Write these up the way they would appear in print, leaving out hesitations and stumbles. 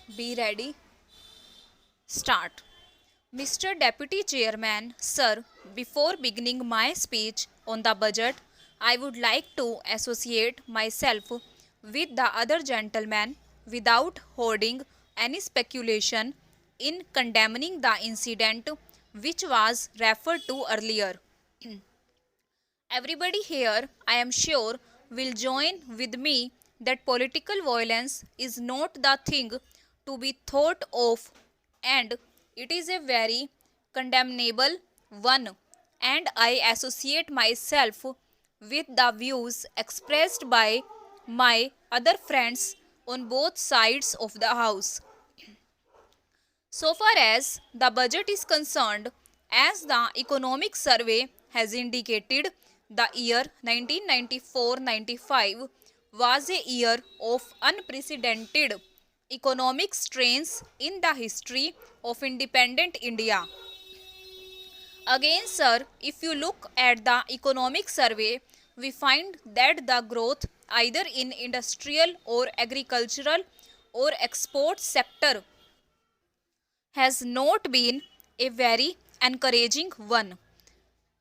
Be ready. Start. Mr. Deputy Chairman, sir, before beginning my speech on the budget, I would like to associate myself with the other gentlemen without holding any speculation in condemning the incident which was referred to earlier. Everybody here, I am sure, will join with me that political violence is not the thing to be thought of, and it is a very condemnable one. And I associate myself with the views expressed by my other friends on both sides of the house. So far as the budget is concerned, as the economic survey has indicated, the year 1994-95 was a year of unprecedented economic strains in the history of independent India. Again, sir, if you look at the economic survey, we find that the growth either in industrial or agricultural or export sector has not been a very encouraging one.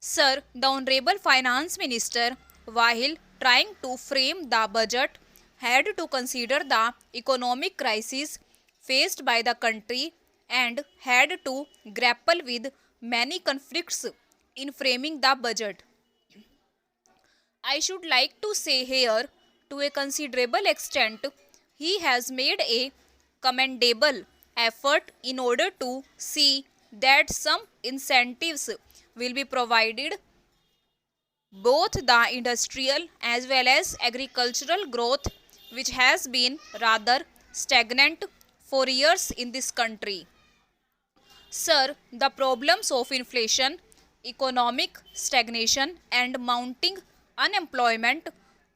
Sir, the Honorable Finance Minister, while trying to frame the budget, had to consider the economic crisis faced by the country and had to grapple with many conflicts in framing the budget. I should like to say here, to a considerable extent, he has made a commendable effort in order to see that some incentives will be provided both the industrial as well as agricultural growth, which has been rather stagnant for years in this country. Sir, the problems of inflation, economic stagnation, and mounting unemployment,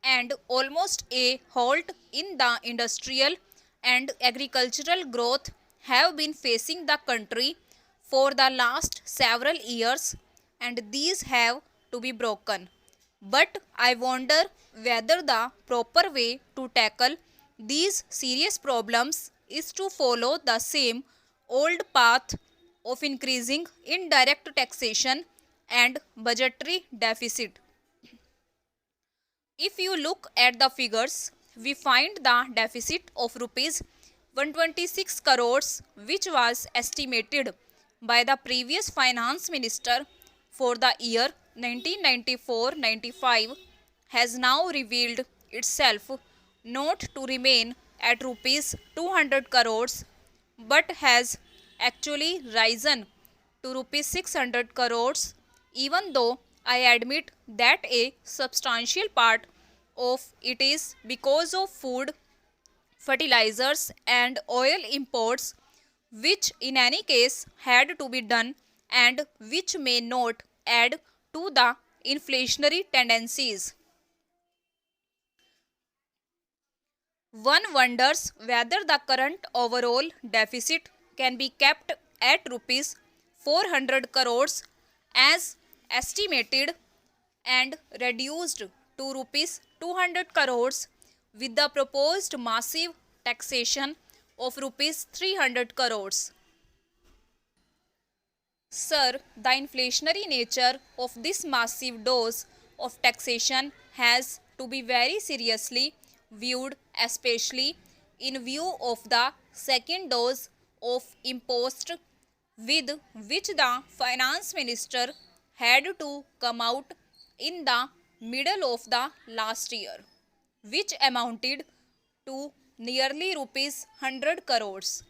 and almost a halt in the industrial and agricultural growth have been facing the country for the last several years, and these have to be broken. But I wonder whether the proper way to tackle these serious problems is to follow the same old path of increasing indirect taxation and budgetary deficit. If you look at the figures, we find the deficit of rupees 126 crores, which was estimated by the previous finance minister for the year 1994-95, has now revealed itself not to remain at rupees 200 crores but has actually risen to rupees 600 crores, even though I admit that a substantial part of it is because of food, fertilizers, and oil imports, which in any case had to be done and which may not add to the inflationary tendencies. One wonders whether the current overall deficit can be kept at rupees 400 crores as estimated and reduced to rupees 200 crores with the proposed massive taxation of rupees 300 crores. Sir, the inflationary nature of this massive dose of taxation has to be very seriously viewed, especially in view of the second dose of impost with which the finance minister had to come out in the middle of the last year, which amounted to nearly rupees 100 crores.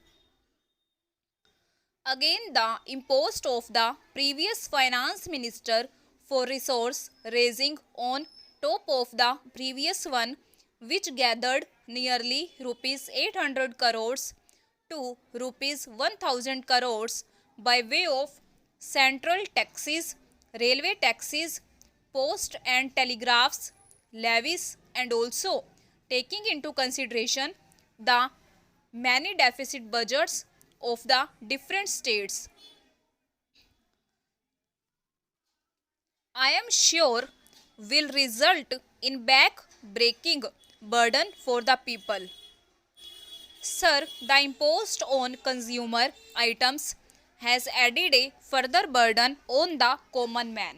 Again, the impost of the previous finance minister for resource raising on top of the previous one, which gathered nearly rupees 800 crores to rupees 1000 crores by way of central taxes, railway taxes, post and telegraphs, levies, and also taking into consideration the many deficit budgets of the different states. I am sure will result in back breaking burden for the people. Sir, the impost on consumer items has added a further burden on the common man.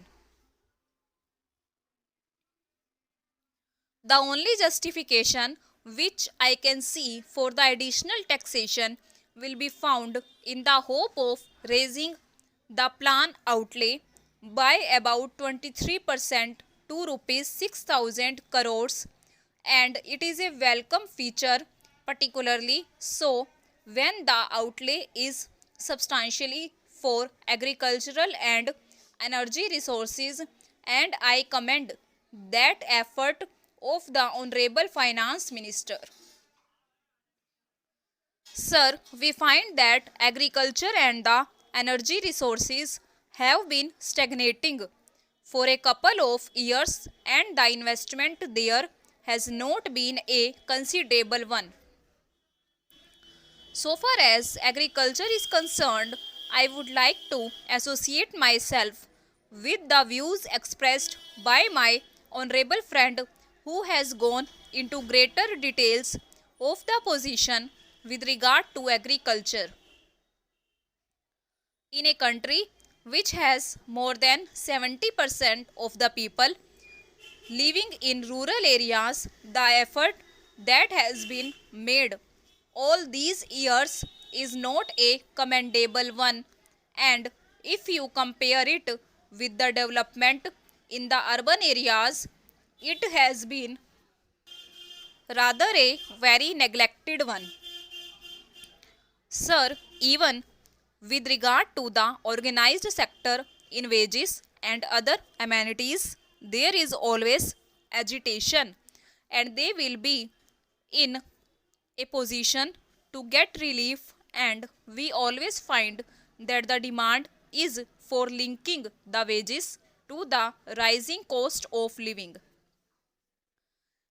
The only justification which I can see for the additional taxation will be found in the hope of raising the plan outlay by about 23% to rupees 6,000 crores, and it is a welcome feature, particularly so when the outlay is substantially for agricultural and energy resources, and I commend that effort of the Honorable Finance Minister. Sir, we find that agriculture and the energy resources have been stagnating for a couple of years, and the investment there has not been a considerable one. So far as agriculture is concerned, I would like to associate myself with the views expressed by my honorable friend who has gone into greater details of the position with regard to agriculture. In a country which has more than 70% of the people living in rural areas, the effort that has been made all these years is not a commendable one, and if you compare it with the development in the urban areas, it has been rather a very neglected one. Sir, even with regard to the organized sector in wages and other amenities, there is always agitation, and they will be in a position to get relief, and we always find that the demand is for linking the wages to the rising cost of living.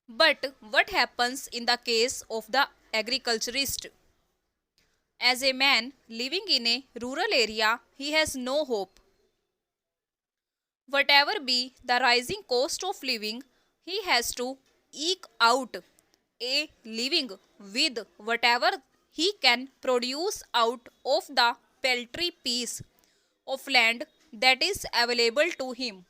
But what happens in the case of the agriculturist? As a man living in a rural area, he has no hope. Whatever be the rising cost of living, he has to eke out a living with whatever he can produce out of the paltry piece of land that is available to him.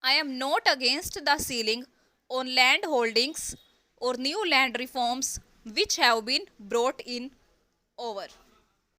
I am not against the ceiling on land holdings or new land reforms which have been brought in over.